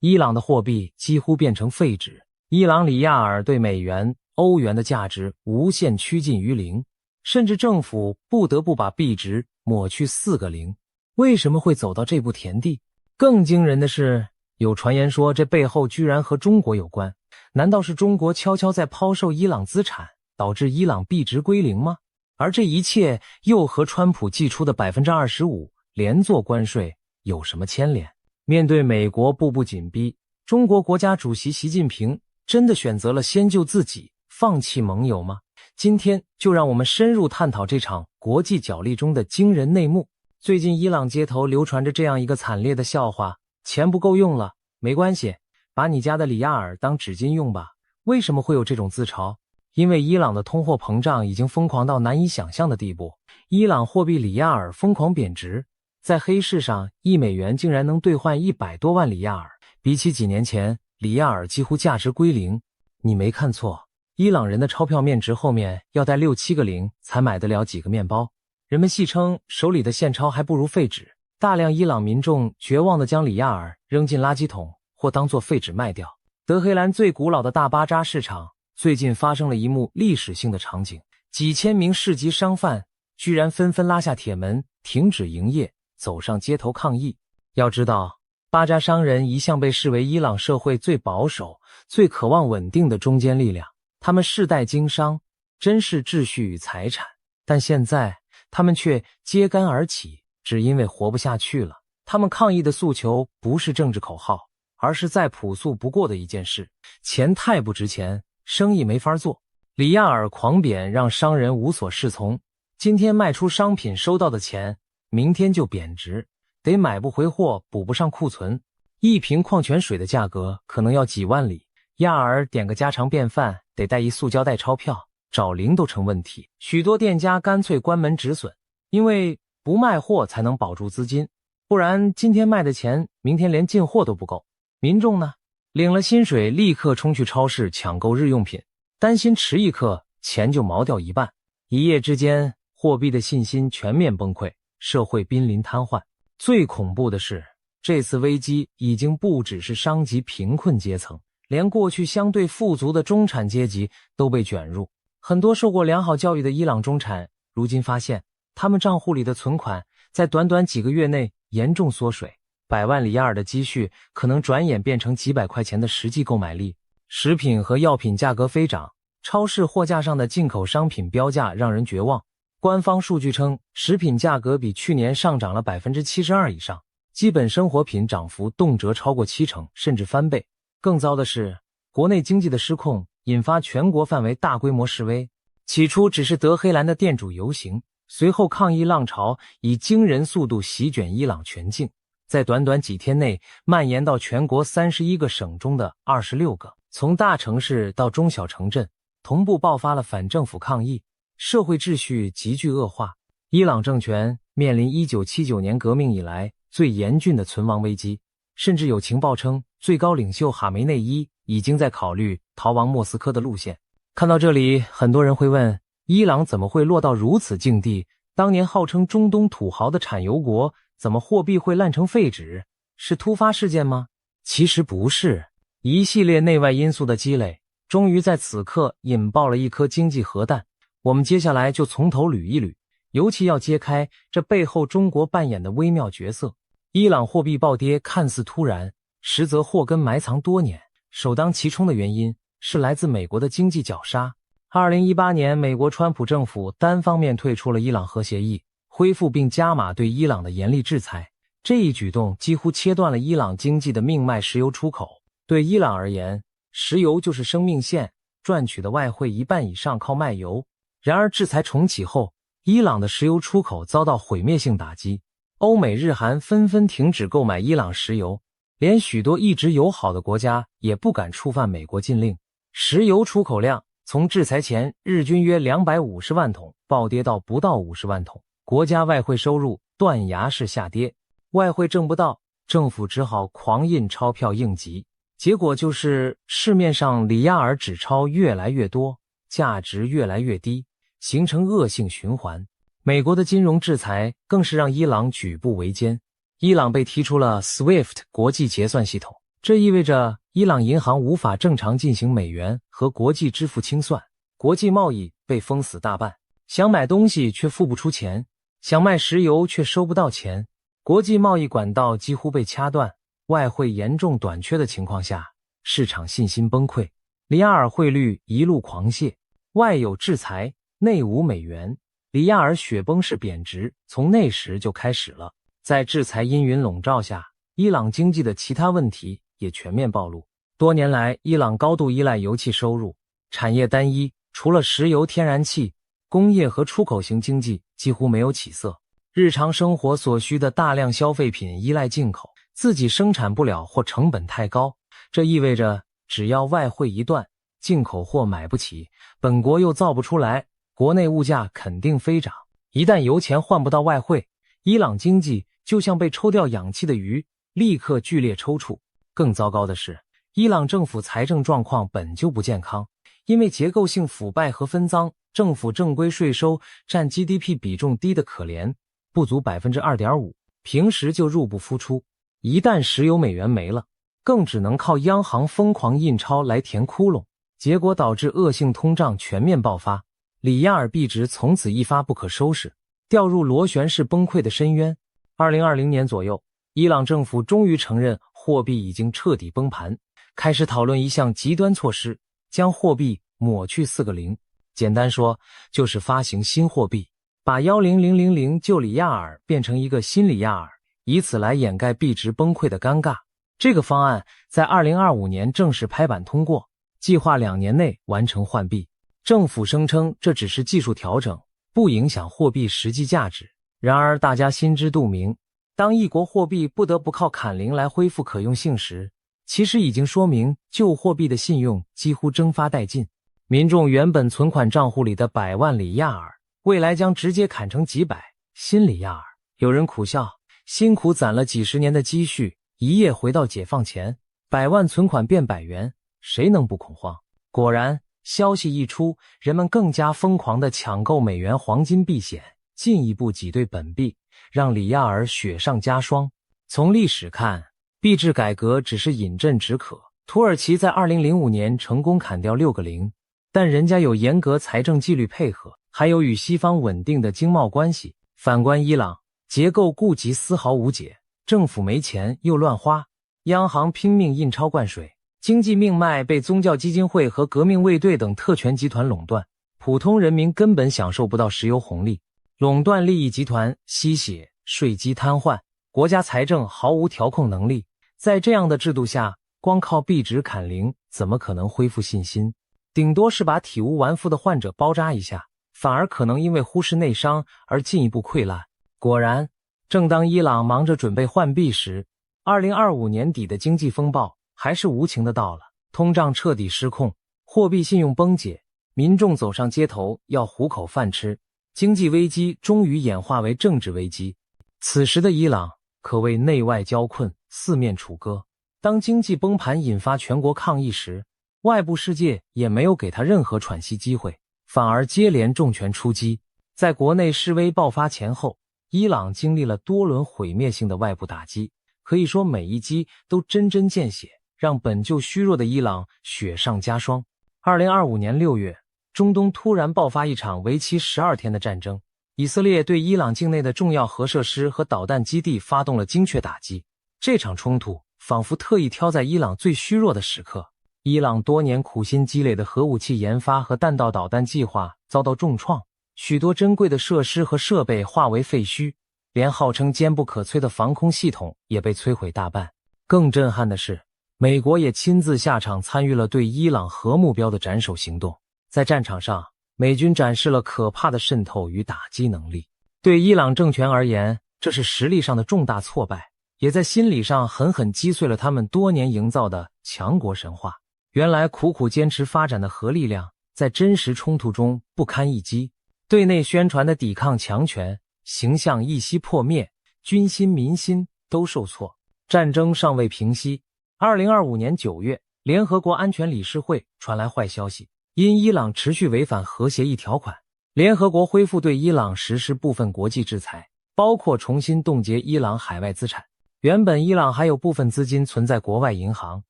伊朗的货币几乎变成废纸，伊朗里亚尔对美元、欧元的价值无限趋近于零，甚至政府不得不把币值抹去4个零。为什么会走到这步田地？更惊人的是，有传言说这背后居然和中国有关。难道是中国悄悄在抛售伊朗资产，导致伊朗币值归零吗？而这一切又和川普寄出的 25% 连坐关税有什么牵连？面对美国步步紧逼，中国国家主席习近平真的选择了先救自己，放弃盟友吗？今天就让我们深入探讨这场国际角力中的惊人内幕。最近伊朗街头流传着这样一个惨烈的笑话：钱不够用了，没关系，把你家的里亚尔当纸巾用吧。为什么会有这种自嘲？因为伊朗的通货膨胀已经疯狂到难以想象的地步，伊朗货币里亚尔疯狂贬值，在黑市上1美元竟然能兑换100多万里亚尔，比起几年前，里亚尔几乎价值归零。你没看错，伊朗人的钞票面值后面要带6、7个零才买得了几个面包。人们戏称手里的现钞还不如废纸，大量伊朗民众绝望地将里亚尔扔进垃圾桶或当作废纸卖掉。德黑兰最古老的大巴扎市场最近发生了一幕历史性的场景，几千名市集商贩居然纷纷拉下铁门，停止营业，走上街头抗议。要知道，巴扎商人一向被视为伊朗社会最保守、最渴望稳定的中坚力量，他们世代经商，珍视秩序与财产，但现在他们却揭竿而起，只因为活不下去了。他们抗议的诉求不是政治口号，而是再朴素不过的一件事：钱太不值钱，生意没法做。里亚尔狂贬让商人无所适从，今天卖出商品收到的钱，明天就贬值，得买不回货，补不上库存。一瓶矿泉水的价格可能要几万里，亚尔点个家常便饭得带一塑胶袋钞票，找零都成问题。许多店家干脆关门止损，因为不卖货才能保住资金，不然今天卖的钱，明天连进货都不够。民众呢，领了薪水立刻冲去超市抢购日用品，担心迟一刻钱就毛掉一半。一夜之间，货币的信心全面崩溃，社会濒临瘫痪。最恐怖的是，这次危机已经不只是伤及贫困阶层，连过去相对富足的中产阶级都被卷入。很多受过良好教育的伊朗中产，如今发现他们账户里的存款在短短几个月内严重缩水，100万里亚尔的积蓄可能转眼变成几百块钱的实际购买力。食品和药品价格飞涨，超市货架上的进口商品标价让人绝望。官方数据称，食品价格比去年上涨了 72% 以上，基本生活品涨幅动辄超过70%，甚至翻倍。更糟的是，国内经济的失控引发全国范围大规模示威。起初只是德黑兰的店主游行，随后抗议浪潮以惊人速度席卷伊朗全境，在短短几天内蔓延到全国31个省中的26个。从大城市到中小城镇，同步爆发了反政府抗议，社会秩序急剧恶化。伊朗政权面临1979年革命以来最严峻的存亡危机，甚至有情报称，最高领袖哈梅内伊已经在考虑逃亡莫斯科的路线。看到这里，很多人会问，伊朗怎么会落到如此境地？当年号称中东土豪的产油国，怎么货币会烂成废纸？是突发事件吗？其实不是，一系列内外因素的积累，终于在此刻引爆了一颗经济核弹。我们接下来就从头捋一捋，尤其要揭开这背后中国扮演的微妙角色。伊朗货币暴跌看似突然，实则祸根埋藏多年，首当其冲的原因是来自美国的经济绞杀。2018年，美国川普政府单方面退出了伊朗核协议，恢复并加码对伊朗的严厉制裁。这一举动几乎切断了伊朗经济的命脉——石油出口。对伊朗而言，石油就是生命线，赚取的外汇1半以上靠卖油。然而制裁重启后，伊朗的石油出口遭到毁灭性打击，欧美日韩纷纷停止购买伊朗石油，连许多一直友好的国家也不敢触犯美国禁令。石油出口量从制裁前日均约250万桶暴跌到不到50万桶，国家外汇收入断崖式下跌，外汇挣不到，政府只好狂印钞票应急。结果就是市面上里亚尔纸钞越来越多，价值越来越低，形成恶性循环。美国的金融制裁更是让伊朗举步维艰，伊朗被踢出了 SWIFT 国际结算系统，这意味着伊朗银行无法正常进行美元和国际支付清算，国际贸易被封死大半，想买东西却付不出钱，想卖石油却收不到钱，国际贸易管道几乎被掐断，外汇严重短缺的情况下，市场信心崩溃，里亚尔汇率一路狂泻，外有制裁，内无美元，里亚尔雪崩式贬值从那时就开始了。在制裁阴云笼罩下，伊朗经济的其他问题也全面暴露。多年来，伊朗高度依赖油气收入，产业单一，除了石油、天然气，工业和出口型经济几乎没有起色。日常生活所需的大量消费品依赖进口，自己生产不了或成本太高，这意味着只要外汇一断，进口货买不起，本国又造不出来，国内物价肯定飞涨。一旦油钱换不到外汇，伊朗经济就像被抽掉氧气的鱼，立刻剧烈抽搐。更糟糕的是，伊朗政府财政状况本就不健康，因为结构性腐败和分赃，政府正规税收占 GDP 比重低得可怜，不足 2.5%， 平时就入不敷出。一旦石油美元没了，更只能靠央行疯狂印钞来填窟窿，结果导致恶性通胀全面爆发，里亚尔币值从此一发不可收拾，掉入螺旋式崩溃的深渊。2020年左右，伊朗政府终于承认货币已经彻底崩盘，开始讨论一项极端措施，将货币抹去4个零。简单说，就是发行新货币，把10000旧里亚尔变成一个新里亚尔，以此来掩盖币值崩溃的尴尬。这个方案在2025年正式拍板通过，计划2年内完成换币。政府声称这只是技术调整，不影响货币实际价值。然而大家心知肚明，当一国货币不得不靠砍零来恢复可用性时，其实已经说明旧货币的信用几乎蒸发殆尽。民众原本存款账户里的100万里亚尔，未来将直接砍成几百新里亚尔。有人苦笑，辛苦攒了几十年的积蓄，一夜回到解放前，100万存款变100元，谁能不恐慌？果然，消息一出，人们更加疯狂地抢购美元黄金避险，进一步挤兑本币，让里亚尔雪上加霜。从历史看，币制改革只是饮鸩止渴。土耳其在2005年成功砍掉6个零，但人家有严格财政纪律配合，还有与西方稳定的经贸关系。反观伊朗，结构痼疾丝毫无解，政府没钱又乱花，央行拼命印钞灌水，经济命脉被宗教基金会和革命卫队等特权集团垄断，普通人民根本享受不到石油红利。垄断利益集团吸血，税基瘫痪，国家财政毫无调控能力。在这样的制度下，光靠币值砍零怎么可能恢复信心？顶多是把体无完肤的患者包扎一下，反而可能因为忽视内伤而进一步溃烂。果然，正当伊朗忙着准备换币时，2025年底的经济风暴还是无情的到了。通胀彻底失控，货币信用崩解，民众走上街头要糊口饭吃，经济危机终于演化为政治危机。此时的伊朗可谓内外交困，四面楚歌。当经济崩盘引发全国抗议时，外部世界也没有给他任何喘息机会，反而接连重拳出击。在国内示威爆发前后，伊朗经历了多轮毁灭性的外部打击，可以说每一击都针针见血，让本就虚弱的伊朗雪上加霜。2025年6月，中东突然爆发一场为期12天的战争，以色列对伊朗境内的重要核设施和导弹基地发动了精确打击。这场冲突仿佛特意挑在伊朗最虚弱的时刻，伊朗多年苦心积累的核武器研发和弹道导弹计划遭到重创，许多珍贵的设施和设备化为废墟，连号称坚不可摧的防空系统也被摧毁大半。更震撼的是，美国也亲自下场参与了对伊朗核目标的斩首行动。在战场上，美军展示了可怕的渗透与打击能力。对伊朗政权而言，这是实力上的重大挫败，也在心理上狠狠击碎了他们多年营造的强国神话。原来苦苦坚持发展的核力量，在真实冲突中不堪一击，对内宣传的抵抗强权形象一夕破灭，军心民心都受挫。战争尚未平息，2025年9月，联合国安全理事会传来坏消息，因伊朗持续违反核协议条款，联合国恢复对伊朗实施部分国际制裁，包括重新冻结伊朗海外资产。原本伊朗还有部分资金存在国外银行，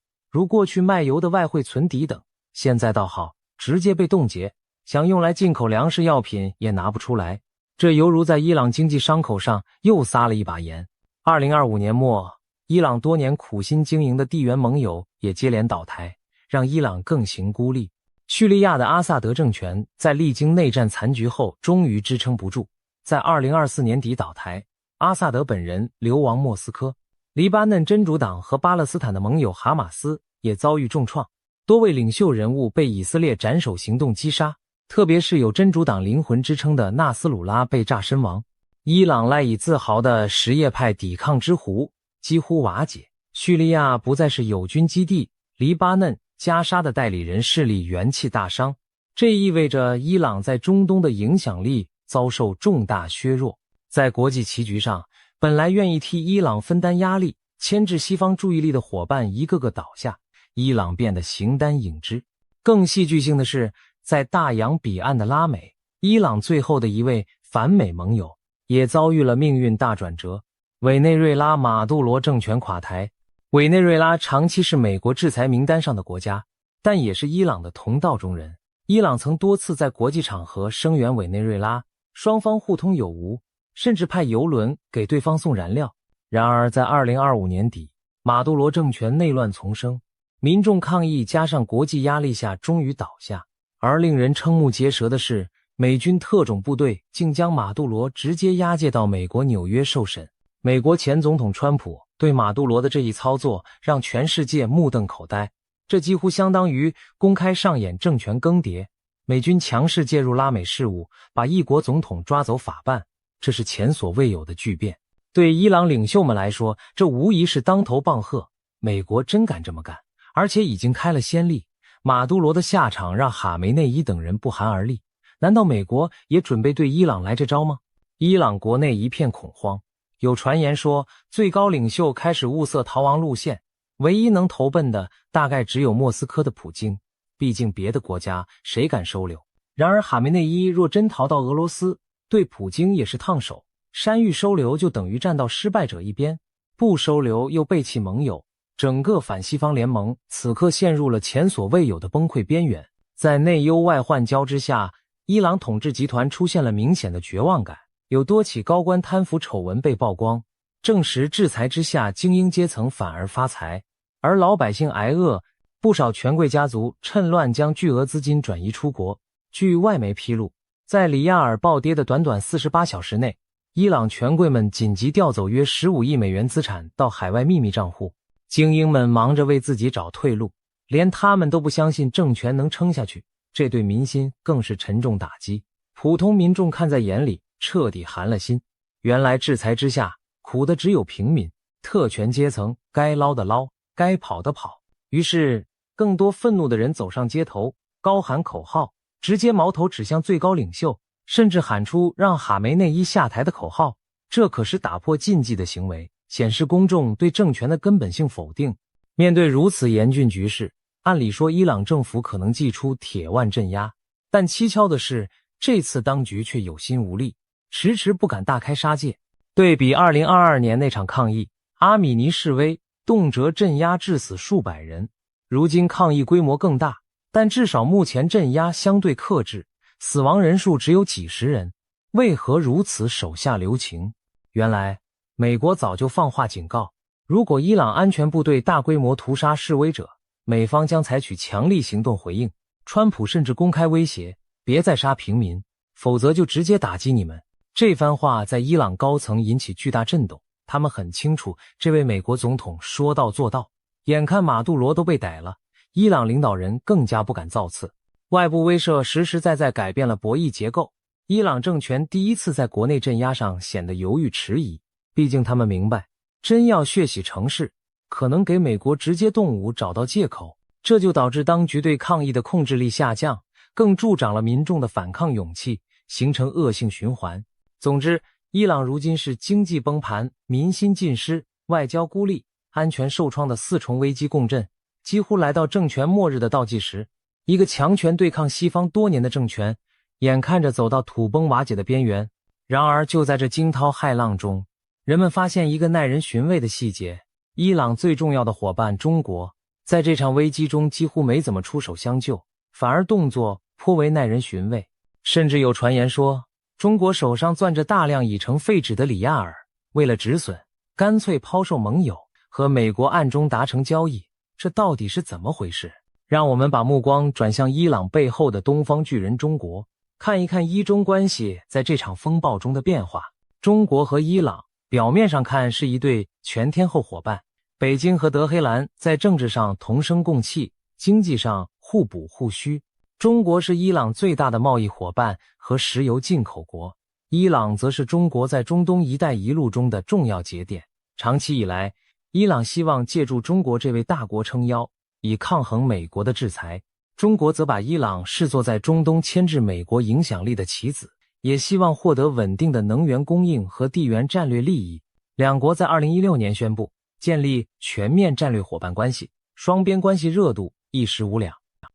如过去卖油的外汇存底等，现在倒好，直接被冻结，想用来进口粮食药品也拿不出来，这犹如在伊朗经济伤口上又撒了一把盐。2025年末，伊朗多年苦心经营的地缘盟友也接连倒台，让伊朗更形孤立。叙利亚的阿萨德政权在历经内战残局后终于支撑不住，在2024年底倒台，阿萨德本人流亡莫斯科。黎巴嫩真主党和巴勒斯坦的盟友哈马斯也遭遇重创，多位领袖人物被以色列斩首行动击杀，特别是有真主党灵魂之称的纳斯鲁拉被炸身亡。伊朗赖以自豪的什叶派抵抗之湖几乎瓦解，叙利亚不再是友军基地，黎巴嫩、加沙的代理人势力元气大伤，这意味着伊朗在中东的影响力遭受重大削弱。在国际棋局上，本来愿意替伊朗分担压力、牵制西方注意力的伙伴一个个倒下，伊朗变得形单影只。更戏剧性的是，在大洋彼岸的拉美，伊朗最后的一位反美盟友也遭遇了命运大转折。委内瑞拉马杜罗政权垮台。委内瑞拉长期是美国制裁名单上的国家，但也是伊朗的同道中人。伊朗曾多次在国际场合声援委内瑞拉，双方互通有无，甚至派油轮给对方送燃料。然而在2025年底，马杜罗政权内乱丛生，民众抗议加上国际压力下终于倒下。而令人瞠目结舌的是，美军特种部队竟将马杜罗直接押解到美国纽约受审。美国前总统川普对马杜罗的这一操作让全世界目瞪口呆，这几乎相当于公开上演政权更迭。美军强势介入拉美事务，把一国总统抓走法办，这是前所未有的巨变。对伊朗领袖们来说，这无疑是当头棒喝，美国真敢这么干，而且已经开了先例。马杜罗的下场让哈梅内伊等人不寒而栗，难道美国也准备对伊朗来这招吗？伊朗国内一片恐慌，有传言说最高领袖开始物色逃亡路线，唯一能投奔的大概只有莫斯科的普京，毕竟别的国家谁敢收留。然而哈梅内伊若真逃到俄罗斯，对普京也是烫手，山芋收留就等于站到失败者一边，不收留又背弃盟友，整个反西方联盟此刻陷入了前所未有的崩溃边缘。在内忧外患交织下，伊朗统治集团出现了明显的绝望感，有多起高官贪腐丑闻被曝光，证实制裁之下精英阶层反而发财，而老百姓挨饿，不少权贵家族趁乱将巨额资金转移出国。据外媒披露，在里亚尔暴跌的短短48小时内，伊朗权贵们紧急调走约15亿美元资产到海外秘密账户，精英们忙着为自己找退路，连他们都不相信政权能撑下去，这对民心更是沉重打击。普通民众看在眼里，彻底寒了心。原来制裁之下，苦的只有平民，特权阶层该捞的捞，该跑的跑。于是，更多愤怒的人走上街头，高喊口号，直接矛头指向最高领袖，甚至喊出让哈梅内伊下台的口号。这可是打破禁忌的行为，显示公众对政权的根本性否定。面对如此严峻局势，按理说伊朗政府可能祭出铁腕镇压，但蹊跷的是，这次当局却有心无力，迟迟不敢大开杀戒。对比2022年那场抗议，阿米尼示威动辄镇压致死数百人，如今抗议规模更大，但至少目前镇压相对克制，死亡人数只有几十人。为何如此手下留情？原来美国早就放话警告，如果伊朗安全部队大规模屠杀示威者，美方将采取强力行动回应。川普甚至公开威胁，别再杀平民，否则就直接打击你们。这番话在伊朗高层引起巨大震动，他们很清楚这位美国总统说到做到。眼看马杜罗都被逮了，伊朗领导人更加不敢造次。外部威慑实实在在改变了博弈结构，伊朗政权第一次在国内镇压上显得犹豫迟疑，毕竟他们明白，真要血洗城市，可能给美国直接动武找到借口，这就导致当局对抗议的控制力下降，更助长了民众的反抗勇气，形成恶性循环。总之，伊朗如今是经济崩盘、民心尽失、外交孤立、安全受创的4重危机共振，几乎来到政权末日的倒计时。一个强权对抗西方多年的政权，眼看着走到土崩瓦解的边缘。然而就在这惊涛骇浪中，人们发现一个耐人寻味的细节：伊朗最重要的伙伴中国，在这场危机中几乎没怎么出手相救，反而动作颇为耐人寻味。甚至有传言说，中国手上攥着大量已成废纸的里亚尔，为了止损，干脆抛售盟友，和美国暗中达成交易。这到底是怎么回事？让我们把目光转向伊朗背后的东方巨人中国，看一看伊中关系在这场风暴中的变化。中国和伊朗表面上看是一对全天候伙伴，北京和德黑兰在政治上同声共气，经济上互补互需。中国是伊朗最大的贸易伙伴和石油进口国，伊朗则是中国在中东一带一路中的重要节点。长期以来，伊朗希望借助中国这位大国撑腰，以抗衡美国的制裁。中国则把伊朗视作在中东牵制美国影响力的棋子，也希望获得稳定的能源供应和地缘战略利益。两国在2016年宣布建立全面战略伙伴关系，双边关系热度一时无两。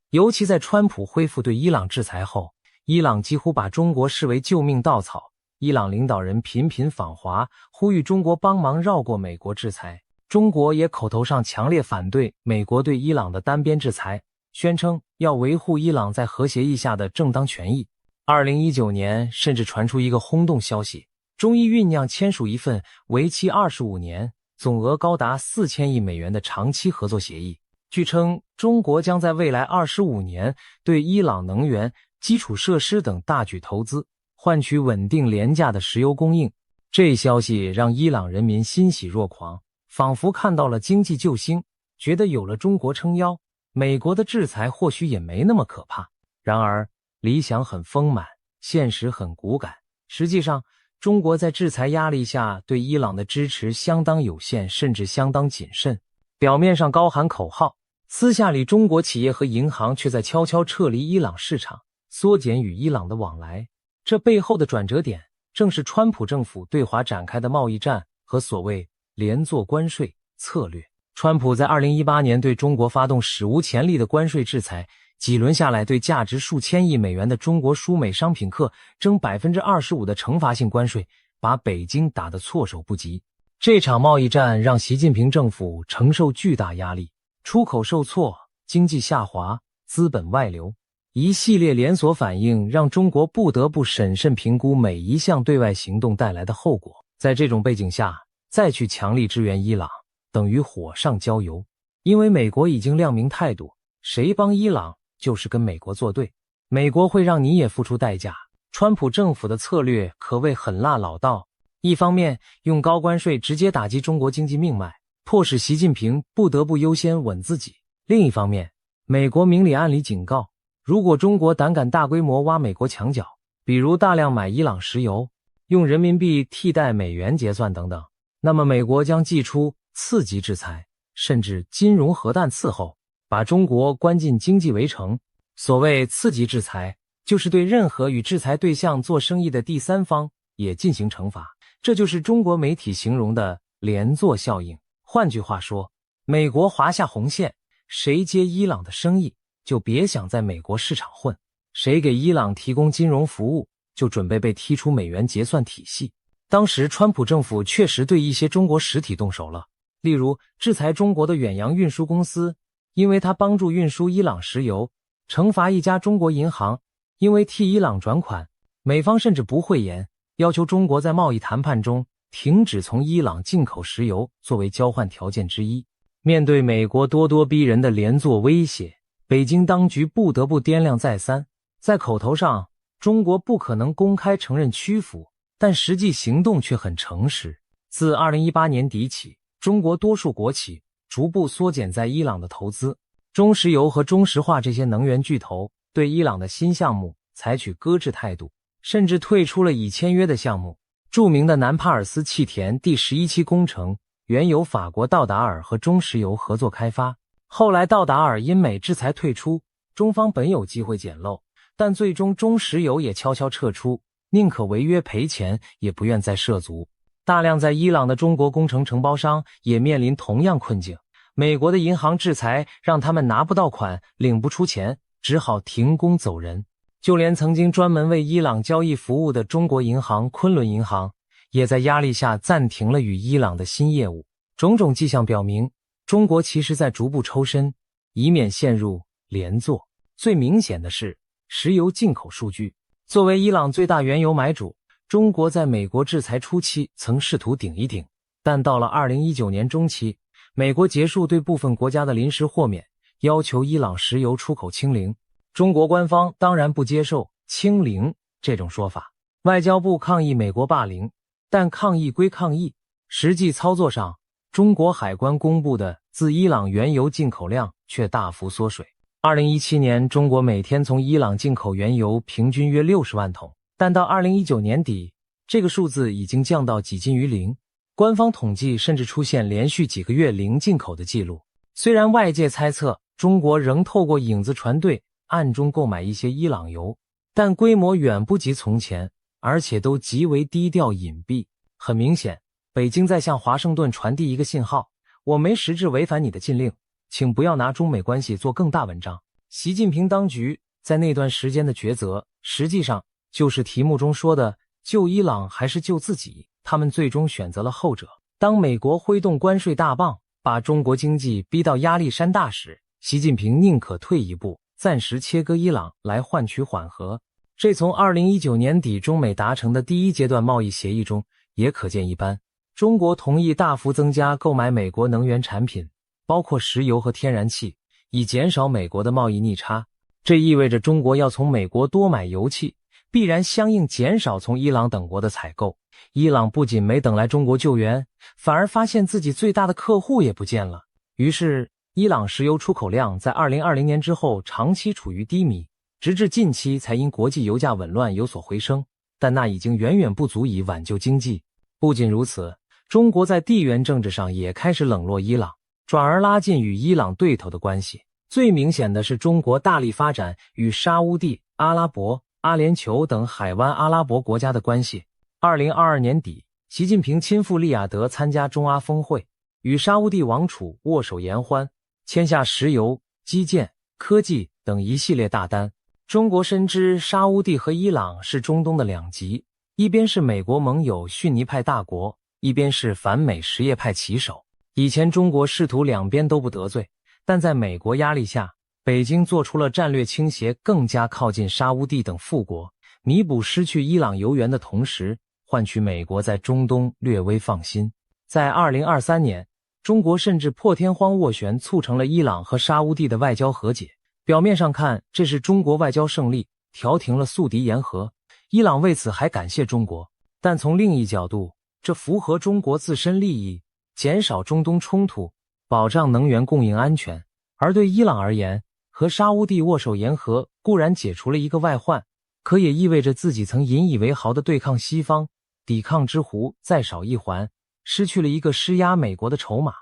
尤其在川普恢复对伊朗制裁后，伊朗几乎把中国视为救命稻草。伊朗领导人频频访华，呼吁中国帮忙绕过美国制裁。中国也口头上强烈反对美国对伊朗的单边制裁，宣称要维护伊朗在核协议下的正当权益。2019年甚至传出一个轰动消息，中伊酝酿签署一份为期25年、总额高达4000亿美元的长期合作协议。据称，中国将在未来25年对伊朗能源、基础设施等大举投资，换取稳定廉价的石油供应。这消息让伊朗人民欣喜若狂，仿佛看到了经济救星，觉得有了中国撑腰，美国的制裁或许也没那么可怕。然而，理想很丰满，现实很骨感。实际上，中国在制裁压力下对伊朗的支持相当有限，甚至相当谨慎。表面上高喊口号，私下里中国企业和银行却在悄悄撤离伊朗市场，缩减与伊朗的往来。这背后的转折点，正是川普政府对华展开的贸易战和所谓连坐关税策略。川普在2018年对中国发动史无前例的关税制裁，几轮下来对价值数千亿美元的中国输美商品课征 25% 的惩罚性关税，把北京打得措手不及。这场贸易战让习近平政府承受巨大压力，出口受挫，经济下滑，资本外流，一系列连锁反应让中国不得不审慎评估每一项对外行动带来的后果。在这种背景下，再去强力支援伊朗，等于火上浇油。因为美国已经亮明态度，谁帮伊朗就是跟美国作对，美国会让你也付出代价。川普政府的策略可谓狠辣老道，一方面用高关税直接打击中国经济命脉，迫使习近平不得不优先稳自己；另一方面，美国明里暗里警告，如果中国胆敢大规模挖美国墙角，比如大量买伊朗石油，用人民币替代美元结算等等，那么美国将祭出次级制裁，甚至金融核弹伺候，把中国关进经济围城。所谓次级制裁，就是对任何与制裁对象做生意的第三方也进行惩罚，这就是中国媒体形容的连坐效应。换句话说，美国划下红线，谁接伊朗的生意，就别想在美国市场混；谁给伊朗提供金融服务，就准备被踢出美元结算体系。当时川普政府确实对一些中国实体动手了，例如制裁中国的远洋运输公司，因为他帮助运输伊朗石油；惩罚一家中国银行，因为替伊朗转款。美方甚至不讳言，要求中国在贸易谈判中停止从伊朗进口石油作为交换条件之一。面对美国咄咄逼人的连坐威胁，北京当局不得不掂量再三。在口头上，中国不可能公开承认屈服，但实际行动却很诚实。自2018年底起，中国多数国企逐步缩减在伊朗的投资，中石油和中石化这些能源巨头对伊朗的新项目采取搁置态度，甚至退出了已签约的项目。著名的南帕尔斯气田第11期工程原由法国道达尔和中石油合作开发，后来道达尔因美制裁退出，中方本有机会捡漏，但最终中石油也悄悄撤出，宁可违约赔钱，也不愿再涉足。大量在伊朗的中国工程承包商也面临同样困境，美国的银行制裁让他们拿不到款，领不出钱，只好停工走人。就连曾经专门为伊朗交易服务的中国银行昆仑银行，也在压力下暂停了与伊朗的新业务。种种迹象表明，中国其实在逐步抽身，以免陷入连坐。最明显的是石油进口数据。作为伊朗最大原油买主，中国在美国制裁初期曾试图顶一顶，但到了2019年中期，美国结束对部分国家的临时豁免，要求伊朗石油出口清零。中国官方当然不接受清零这种说法，外交部抗议美国霸凌，但抗议归抗议，实际操作上，中国海关公布的自伊朗原油进口量却大幅缩水。2017年，中国每天从伊朗进口原油平均约60万桶，但到2019年底，这个数字已经降到几近于零。官方统计甚至出现连续几个月零进口的记录。虽然外界猜测中国仍透过影子船队暗中购买一些伊朗油，但规模远不及从前，而且都极为低调隐蔽。很明显，北京在向华盛顿传递一个信号：我没实质违反你的禁令，请不要拿中美关系做更大文章。习近平当局在那段时间的抉择，实际上就是题目中说的救伊朗还是救自己，他们最终选择了后者。当美国挥动关税大棒，把中国经济逼到压力山大时，习近平宁可退一步，暂时切割伊朗来换取缓和。这从2019年底中美达成的第一阶段贸易协议中也可见一斑。中国同意大幅增加购买美国能源产品，包括石油和天然气，以减少美国的贸易逆差。这意味着中国要从美国多买油气，必然相应减少从伊朗等国的采购。伊朗不仅没等来中国救援，反而发现自己最大的客户也不见了。于是伊朗石油出口量在2020年之后长期处于低迷，直至近期才因国际油价紊乱有所回升，但那已经远远不足以挽救经济。不仅如此，中国在地缘政治上也开始冷落伊朗，转而拉近与伊朗对头的关系。最明显的是中国大力发展与沙乌地、阿拉伯、阿联酋等海湾阿拉伯国家的关系。2022年底，习近平亲赴利雅得参加中阿峰会，与沙乌地王储握手言欢，签下石油、基建、科技等一系列大单。中国深知沙乌地和伊朗是中东的两极，一边是美国盟友逊尼派大国，一边是反美什叶派旗手。以前中国试图两边都不得罪，但在美国压力下，北京做出了战略倾斜，更加靠近沙乌地等富国，弥补失去伊朗油源的同时，换取美国在中东略微放心。在2023年，中国甚至破天荒斡旋促成了伊朗和沙乌地的外交和解。表面上看，这是中国外交胜利，调停了宿敌言和，伊朗为此还感谢中国。但从另一角度，这符合中国自身利益，减少中东冲突，保障能源供应安全。而对伊朗而言，和沙乌地握手言和固然解除了一个外患，可也意味着自己曾引以为豪的对抗西方抵抗之弧再少一环，失去了一个施压美国的筹码。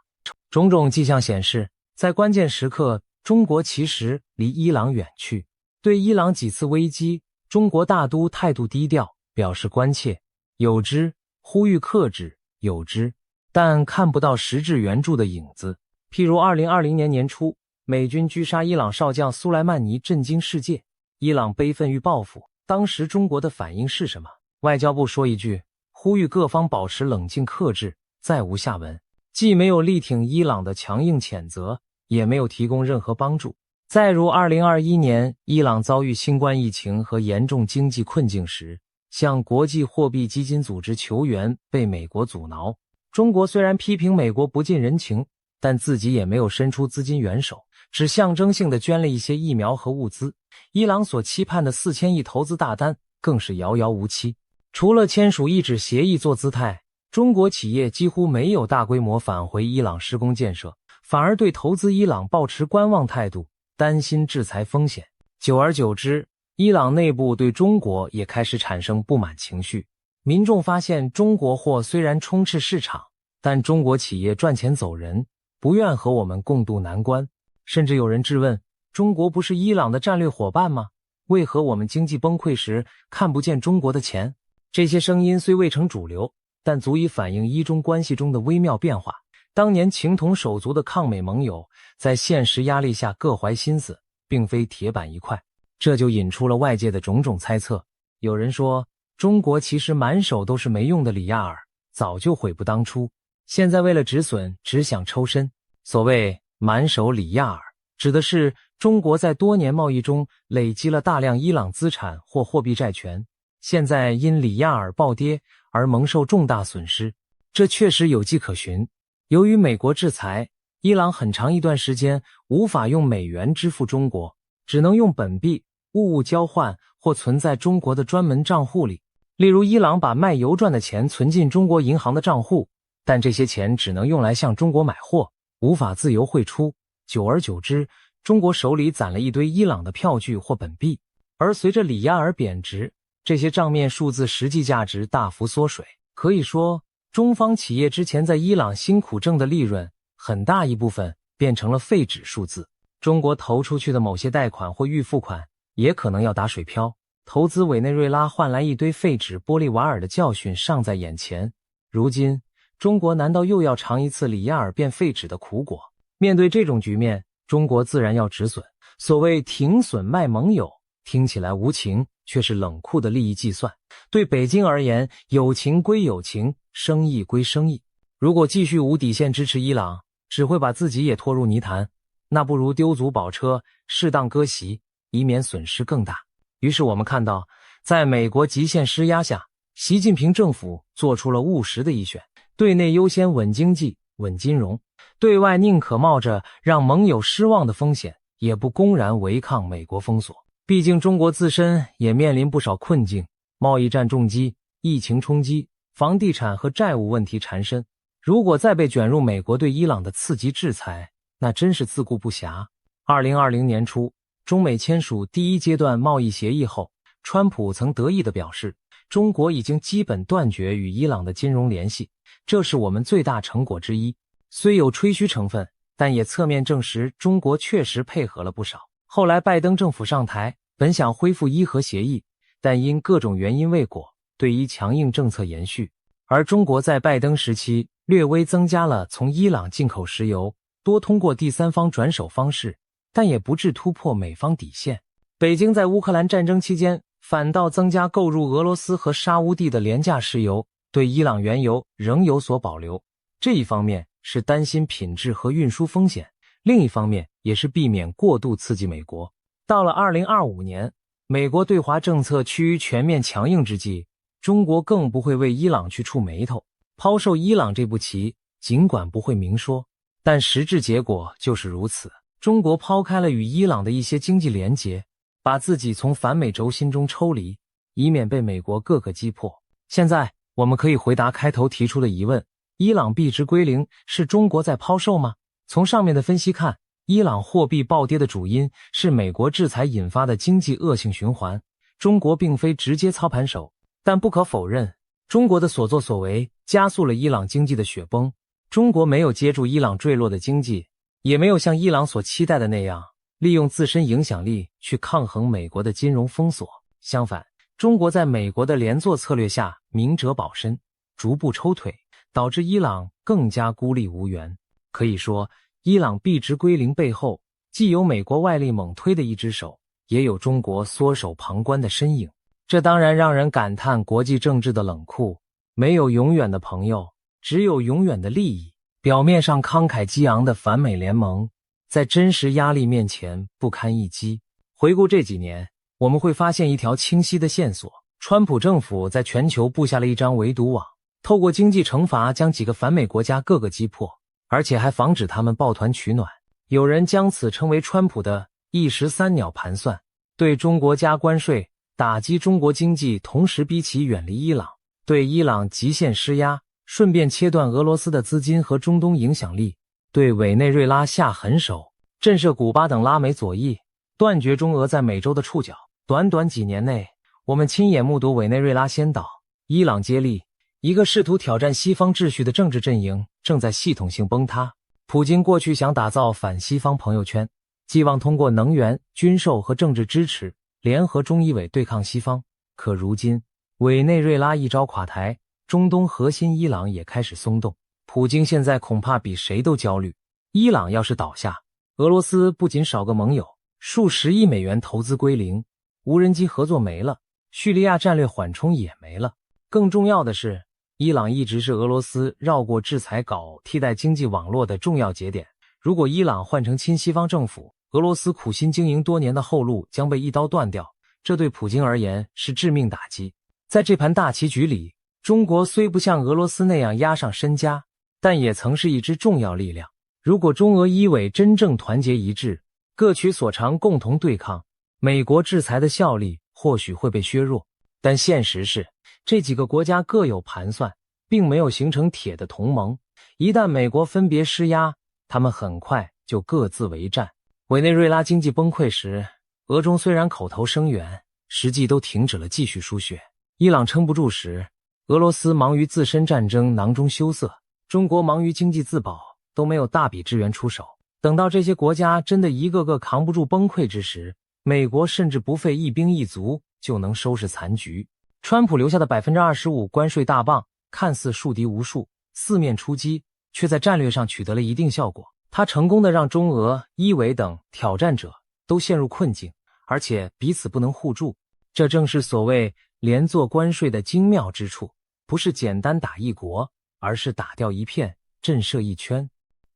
种种迹象显示，在关键时刻，中国其实离伊朗远去。对伊朗几次危机，中国大都态度低调，表示关切，有之；呼吁克制，有之，但看不到实质援助的影子。譬如2020年年初，美军狙杀伊朗少将苏莱曼尼，震惊世界，伊朗悲愤欲报复。当时中国的反应是什么？外交部说一句，呼吁各方保持冷静克制，再无下文。既没有力挺伊朗的强硬谴责，也没有提供任何帮助。再如2021年，伊朗遭遇新冠疫情和严重经济困境时，向国际货币基金组织求援被美国阻挠。中国虽然批评美国不近人情，但自己也没有伸出资金援手，只象征性地捐了一些疫苗和物资。伊朗所期盼的4000亿投资大单更是遥遥无期。除了签署一纸协议做姿态，中国企业几乎没有大规模返回伊朗施工建设，反而对投资伊朗抱持观望态度，担心制裁风险。久而久之，伊朗内部对中国也开始产生不满情绪。民众发现中国货虽然充斥市场，但中国企业赚钱走人，不愿和我们共度难关。甚至有人质问，中国不是伊朗的战略伙伴吗？为何我们经济崩溃时看不见中国的钱？这些声音虽未成主流，但足以反映伊中关系中的微妙变化。当年情同手足的抗美盟友，在现实压力下各怀心思，并非铁板一块，这就引出了外界的种种猜测。有人说，中国其实满手都是没用的里亚尔，早就悔不当初。现在为了止损，只想抽身。所谓满手里亚尔，指的是中国在多年贸易中累积了大量伊朗资产或货币债权，现在因里亚尔暴跌而蒙受重大损失。这确实有迹可循。由于美国制裁，伊朗很长一段时间无法用美元支付中国，只能用本币物物交换或存在中国的专门账户里。例如，伊朗把卖油赚的钱存进中国银行的账户，但这些钱只能用来向中国买货，无法自由汇出。久而久之，中国手里攒了一堆伊朗的票据或本币，而随着里亚尔贬值，这些账面数字实际价值大幅缩水。可以说，中方企业之前在伊朗辛苦挣的利润，很大一部分变成了废纸数字。中国投出去的某些贷款或预付款，也可能要打水漂。投资委内瑞拉换来一堆废纸玻利瓦尔的教训尚在眼前。如今，中国难道又要尝一次里亚尔变废纸的苦果？面对这种局面，中国自然要止损。所谓停损卖盟友，听起来无情，却是冷酷的利益计算。对北京而言，友情归友情，生意归生意。如果继续无底线支持伊朗，只会把自己也拖入泥潭，那不如丢足宝车，适当割席，以免损失更大。于是我们看到，在美国极限施压下，习近平政府做出了务实的一选，对内优先稳经济、稳金融，对外宁可冒着让盟友失望的风险，也不公然违抗美国封锁。毕竟中国自身也面临不少困境，贸易战重击、疫情冲击、房地产和债务问题缠身。如果再被卷入美国对伊朗的刺激制裁，那真是自顾不暇。2020年初，中美签署第一阶段贸易协议后，川普曾得意地表示，中国已经基本断绝与伊朗的金融联系，这是我们最大成果之一。虽有吹嘘成分，但也侧面证实中国确实配合了不少。后来拜登政府上台，本想恢复伊核协议，但因各种原因未果，对伊强硬政策延续。而中国在拜登时期略微增加了从伊朗进口石油，多通过第三方转手方式，但也不致突破美方底线。北京在乌克兰战争期间反倒增加购入俄罗斯和沙乌地的廉价石油，对伊朗原油仍有所保留。这一方面是担心品质和运输风险，另一方面也是避免过度刺激美国。到了2025年，美国对华政策趋于全面强硬之际，中国更不会为伊朗去触眉头。抛售伊朗这步棋，尽管不会明说，但实质结果就是如此。中国抛开了与伊朗的一些经济联结，把自己从反美轴心中抽离，以免被美国各个击破。现在我们可以回答开头提出的疑问，伊朗币值归零是中国在抛售吗？从上面的分析看，伊朗货币暴跌的主因是美国制裁引发的经济恶性循环，中国并非直接操盘手，但不可否认，中国的所作所为加速了伊朗经济的雪崩。中国没有接住伊朗坠落的经济，也没有像伊朗所期待的那样利用自身影响力去抗衡美国的金融封锁。相反，中国在美国的连坐策略下明哲保身，逐步抽腿，导致伊朗更加孤立无援。可以说，伊朗币值归零背后，既有美国外力猛推的一只手，也有中国缩手旁观的身影。这当然让人感叹国际政治的冷酷，没有永远的朋友，只有永远的利益。表面上慷慨激昂的反美联盟，在真实压力面前不堪一击。回顾这几年，我们会发现一条清晰的线索：川普政府在全球布下了一张围堵网，透过经济惩罚将几个反美国家各个击破，而且还防止他们抱团取暖。有人将此称为川普的一石三鸟盘算，对中国加关税，打击中国经济，同时逼其远离伊朗，对伊朗极限施压，顺便切断俄罗斯的资金和中东影响力，对委内瑞拉下狠手，震慑古巴等拉美左翼，断绝中俄在美洲的触角。短短几年内，我们亲眼目睹委内瑞拉先倒，伊朗接力，一个试图挑战西方秩序的政治阵营正在系统性崩塌。普京过去想打造反西方朋友圈，寄望通过能源、军售和政治支持联合中伊委对抗西方，可如今委内瑞拉一朝垮台，中东核心伊朗也开始松动，普京现在恐怕比谁都焦虑。伊朗要是倒下，俄罗斯不仅少个盟友，数十亿美元投资归零，无人机合作没了，叙利亚战略缓冲也没了。更重要的是，伊朗一直是俄罗斯绕过制裁搞替代经济网络的重要节点。如果伊朗换成亲西方政府，俄罗斯苦心经营多年的后路将被一刀断掉，这对普京而言是致命打击。在这盘大棋局里，中国虽不像俄罗斯那样押上身家，但也曾是一支重要力量。如果中俄伊委真正团结一致，各取所长，共同对抗，美国制裁的效力或许会被削弱。但现实是，这几个国家各有盘算，并没有形成铁的同盟。一旦美国分别施压，他们很快就各自为战。委内瑞拉经济崩溃时，俄中虽然口头声援，实际都停止了继续输血。伊朗撑不住时，俄罗斯忙于自身战争囊中羞涩，中国忙于经济自保，都没有大笔支援出手。等到这些国家真的一个个扛不住崩溃之时，美国甚至不费一兵一卒就能收拾残局。川普留下的 25% 关税大棒看似树敌无数，四面出击，却在战略上取得了一定效果。他成功的让中俄、伊委等挑战者都陷入困境，而且彼此不能互助。这正是所谓连坐关税的精妙之处，不是简单打一国，而是打掉一片，震慑一圈。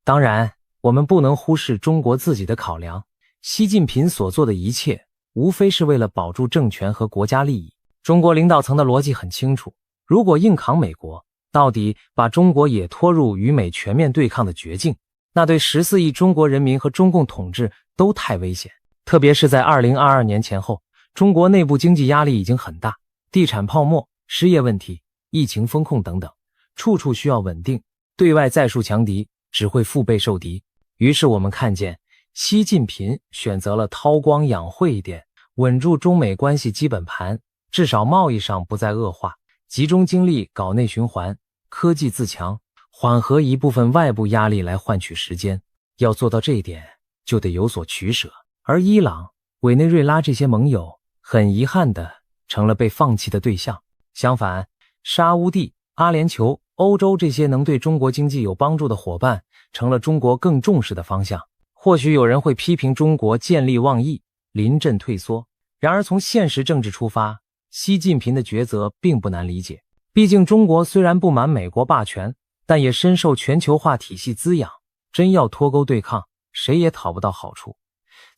当然，我们不能忽视中国自己的考量，习近平所做的一切，无非是为了保住政权和国家利益。中国领导层的逻辑很清楚，如果硬扛美国，到底把中国也拖入与美全面对抗的绝境，那对14亿中国人民和中共统治都太危险。特别是在2022年前后，中国内部经济压力已经很大，地产泡沫、失业问题、疫情风控等等，处处需要稳定，对外再树强敌，只会腹背受敌。于是我们看见习近平选择了韬光养晦一点，稳住中美关系基本盘，至少贸易上不再恶化，集中精力搞内循环，科技自强，缓和一部分外部压力来换取时间。要做到这一点，就得有所取舍。而伊朗、委内瑞拉这些盟友，很遗憾的成了被放弃的对象。相反，沙乌地、阿联酋、欧洲这些能对中国经济有帮助的伙伴，成了中国更重视的方向。或许有人会批评中国见利忘义，临阵退缩。然而从现实政治出发，习近平的抉择并不难理解。毕竟中国虽然不满美国霸权，但也深受全球化体系滋养，真要脱钩对抗，谁也讨不到好处。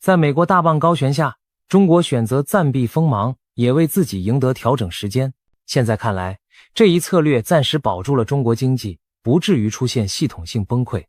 在美国大棒高悬下，中国选择暂避锋芒，也为自己赢得调整时间。现在看来，这一策略暂时保住了中国经济，不至于出现系统性崩溃。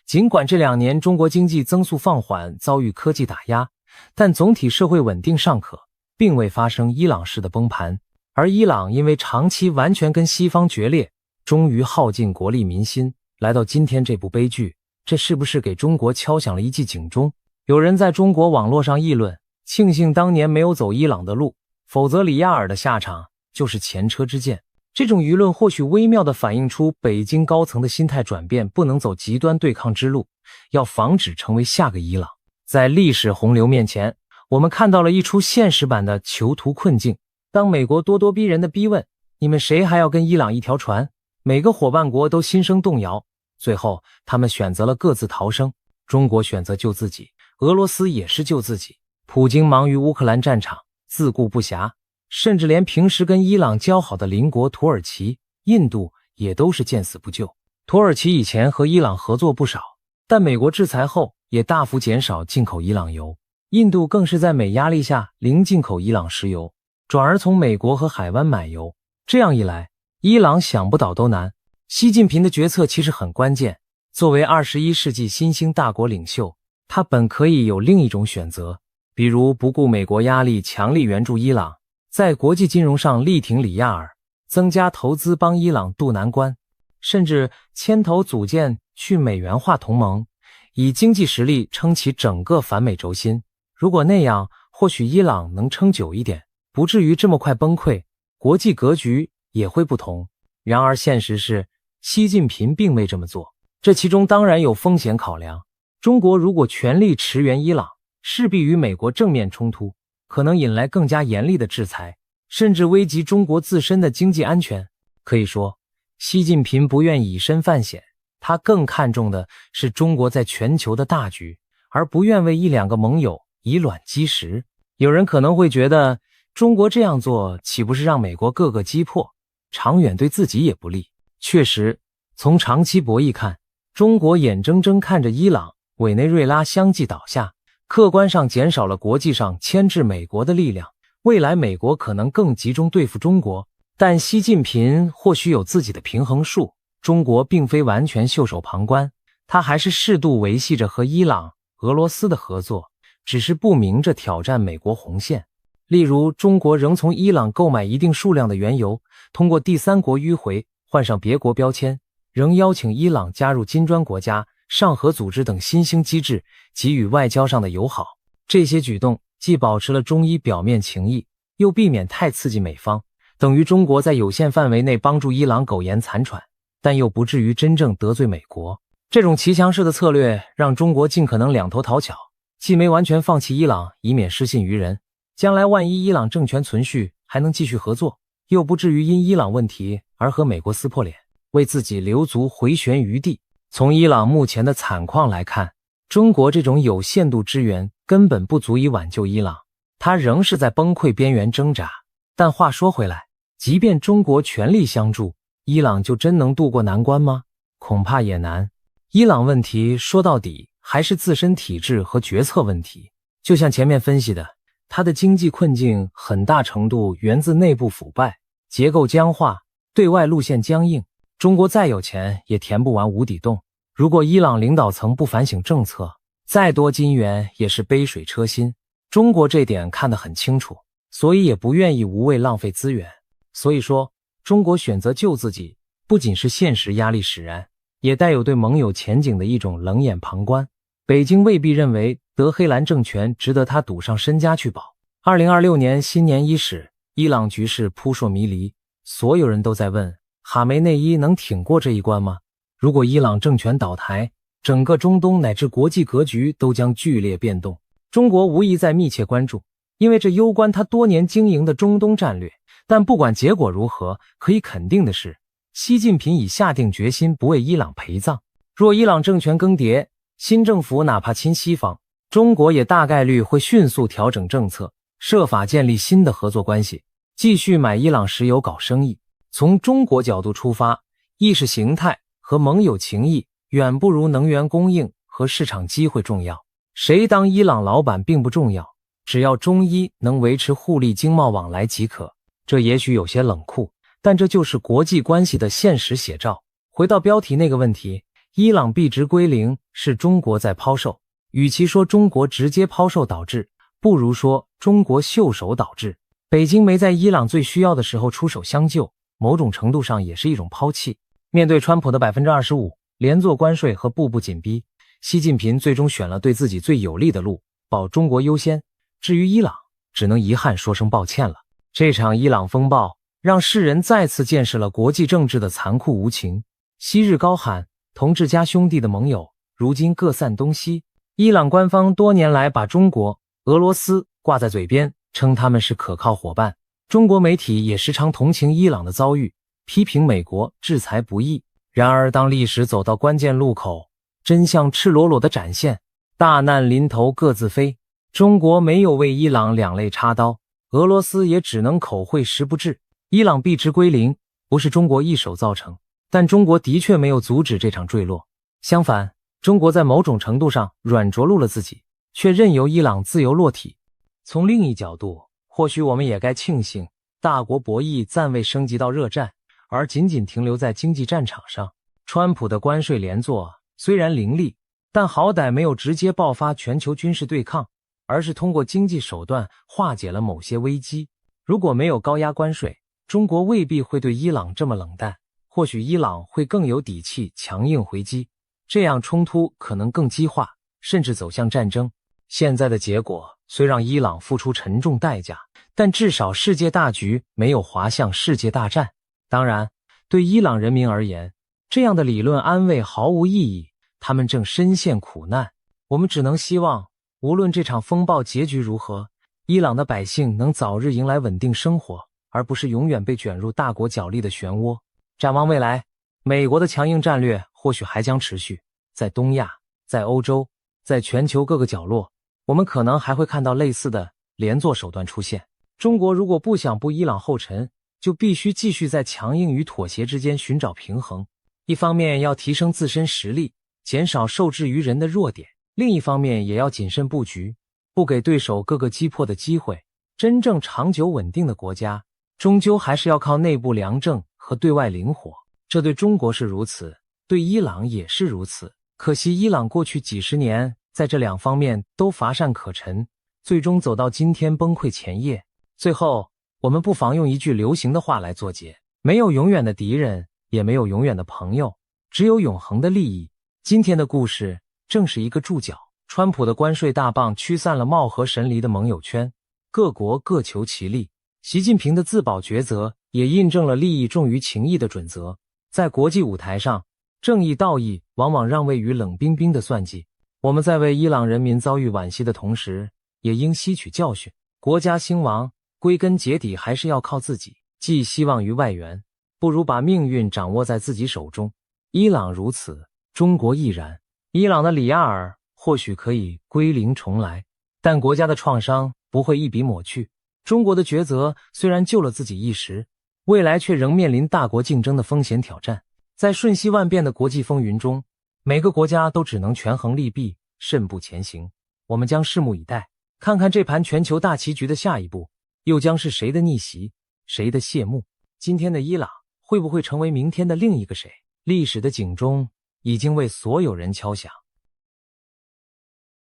尽管这2年中国经济增速放缓，遭遇科技打压，但总体社会稳定尚可，并未发生伊朗式的崩盘。而伊朗因为长期完全跟西方决裂，终于耗尽国力民心，来到今天这部悲剧，这是不是给中国敲响了一记警钟？有人在中国网络上议论，庆幸当年没有走伊朗的路，否则里亚尔的下场就是前车之鉴。这种舆论或许微妙地反映出北京高层的心态转变，不能走极端对抗之路，要防止成为下个伊朗。在历史洪流面前，我们看到了一出现实版的囚徒困境。当美国咄咄逼人地逼问，你们谁还要跟伊朗一条船？每个伙伴国都心生动摇，最后他们选择了各自逃生。中国选择救自己，俄罗斯也是救自己。普京忙于乌克兰战场，自顾不暇，甚至连平时跟伊朗交好的邻国土耳其、印度也都是见死不救。土耳其以前和伊朗合作不少，但美国制裁后也大幅减少进口伊朗油。印度更是在美压力下零进口伊朗石油，转而从美国和海湾买油。这样一来，伊朗想不倒都难。习近平的决策其实很关键，作为21世纪新兴大国领袖，他本可以有另一种选择，比如不顾美国压力强力援助伊朗，在国际金融上力挺里亚尔，增加投资帮伊朗渡难关，甚至牵头组建去美元化同盟，以经济实力撑起整个反美轴心。如果那样，或许伊朗能撑久一点，不至于这么快崩溃，国际格局也会不同。然而现实是，习近平并未这么做，这其中当然有风险考量。中国如果全力驰援伊朗，势必与美国正面冲突，可能引来更加严厉的制裁，甚至危及中国自身的经济安全。可以说，习近平不愿以身犯险，他更看重的是中国在全球的大局，而不愿为1-2个盟友以卵击石。有人可能会觉得，中国这样做岂不是让美国各个击破，长远对自己也不利。确实，从长期博弈看，中国眼睁睁看着伊朗、委内瑞拉相继倒下，客观上减少了国际上牵制美国的力量。未来美国可能更集中对付中国，但习近平或许有自己的平衡术，中国并非完全袖手旁观，他还是适度维系着和伊朗、俄罗斯的合作，只是不明着挑战美国红线。例如，中国仍从伊朗购买一定数量的原油，通过第三国迂回换上别国标签，仍邀请伊朗加入金砖国家、上合组织等新兴机制，给予外交上的友好。这些举动既保持了中伊表面情谊，又避免太刺激美方，等于中国在有限范围内帮助伊朗苟延残喘，但又不至于真正得罪美国。这种骑墙式的策略让中国尽可能两头讨巧，既没完全放弃伊朗，以免失信于人，将来万一伊朗政权存续，还能继续合作，又不至于因伊朗问题而和美国撕破脸，为自己留足回旋余地。从伊朗目前的惨况来看，中国这种有限度支援根本不足以挽救伊朗，它仍是在崩溃边缘挣扎。但话说回来，即便中国全力相助，伊朗就真能渡过难关吗？恐怕也难。伊朗问题说到底还是自身体制和决策问题，就像前面分析的，它的经济困境很大程度源自内部腐败、结构僵化、对外路线僵硬。中国再有钱也填不完无底洞，如果伊朗领导层不反省政策，再多金元也是杯水车薪。中国这点看得很清楚，所以也不愿意无谓浪费资源。所以说，中国选择救自己，不仅是现实压力使然，也带有对盟友前景的一种冷眼旁观。北京未必认为德黑兰政权值得他赌上身家去保。2026年新年伊始，伊朗局势扑朔迷离，所有人都在问，哈梅内伊能挺过这一关吗？如果伊朗政权倒台，整个中东乃至国际格局都将剧烈变动。中国无疑在密切关注，因为这攸关他多年经营的中东战略。但不管结果如何，可以肯定的是，习近平已下定决心不为伊朗陪葬。若伊朗政权更迭，新政府哪怕亲西方，中国也大概率会迅速调整政策，设法建立新的合作关系，继续买伊朗石油搞生意。从中国角度出发，意识形态和盟友情谊远不如能源供应和市场机会重要。谁当伊朗老板并不重要，只要中伊能维持互利经贸往来即可。这也许有些冷酷，但这就是国际关系的现实写照。回到标题那个问题，伊朗币值归零是中国在抛售，与其说中国直接抛售导致，不如说中国袖手导致。北京没在伊朗最需要的时候出手相救，某种程度上也是一种抛弃。面对川普的 25% 连坐关税和步步紧逼，习近平最终选了对自己最有利的路，保中国优先。至于伊朗，只能遗憾说声抱歉了。这场伊朗风暴让世人再次见识了国际政治的残酷无情。昔日高喊同志加兄弟的盟友，如今各散东西。伊朗官方多年来把中国、俄罗斯挂在嘴边，称他们是可靠伙伴。中国媒体也时常同情伊朗的遭遇，批评美国制裁不易。然而当历史走到关键路口，真相赤裸裸地展现，大难临头各自飞。中国没有为伊朗两肋插刀，俄罗斯也只能口惠实不至。伊朗币值归零不是中国一手造成，但中国的确没有阻止这场坠落。相反，中国在某种程度上软着陆了自己，却任由伊朗自由落体。从另一角度，或许我们也该庆幸大国博弈暂未升级到热战，而仅仅停留在经济战场上。川普的关税连坐虽然凌厉，但好歹没有直接爆发全球军事对抗，而是通过经济手段化解了某些危机。如果没有高压关税，中国未必会对伊朗这么冷淡，或许伊朗会更有底气强硬回击，这样冲突可能更激化，甚至走向战争。现在的结果虽让伊朗付出沉重代价，但至少世界大局没有滑向世界大战。当然，对伊朗人民而言，这样的理论安慰毫无意义，他们正深陷苦难。我们只能希望，无论这场风暴结局如何，伊朗的百姓能早日迎来稳定生活，而不是永远被卷入大国角力的漩涡。展望未来，美国的强硬战略或许还将持续，在东亚，在欧洲，在全球各个角落，我们可能还会看到类似的连坐手段出现。中国如果不想步伊朗后尘，就必须继续在强硬与妥协之间寻找平衡。一方面要提升自身实力，减少受制于人的弱点，另一方面也要谨慎布局，不给对手各个击破的机会。真正长久稳定的国家，终究还是要靠内部良政和对外灵活。这对中国是如此，对伊朗也是如此。可惜伊朗过去几十年在这两方面都乏善可陈，最终走到今天崩溃前夜。最后，我们不妨用一句流行的话来作结：没有永远的敌人，也没有永远的朋友，只有永恒的利益。今天的故事正是一个注脚。川普的关税大棒驱散了貌合神离的盟友圈，各国各求其利。习近平的自保抉择也印证了利益重于情义的准则。在国际舞台上，正义道义往往让位于冷冰冰的算计。我们在为伊朗人民遭遇惋惜的同时，也应吸取教训。国家兴亡，归根结底还是要靠自己。寄希望于外援，不如把命运掌握在自己手中。伊朗如此，中国亦然。伊朗的里亚尔或许可以归零重来，但国家的创伤不会一笔抹去。中国的抉择虽然救了自己一时，未来却仍面临大国竞争的风险挑战。在瞬息万变的国际风云中，每个国家都只能权衡利弊，慎步前行。我们将拭目以待，看看这盘全球大棋局的下一步又将是谁的逆袭，谁的谢幕。今天的伊朗会不会成为明天的另一个谁？历史的警钟已经为所有人敲响。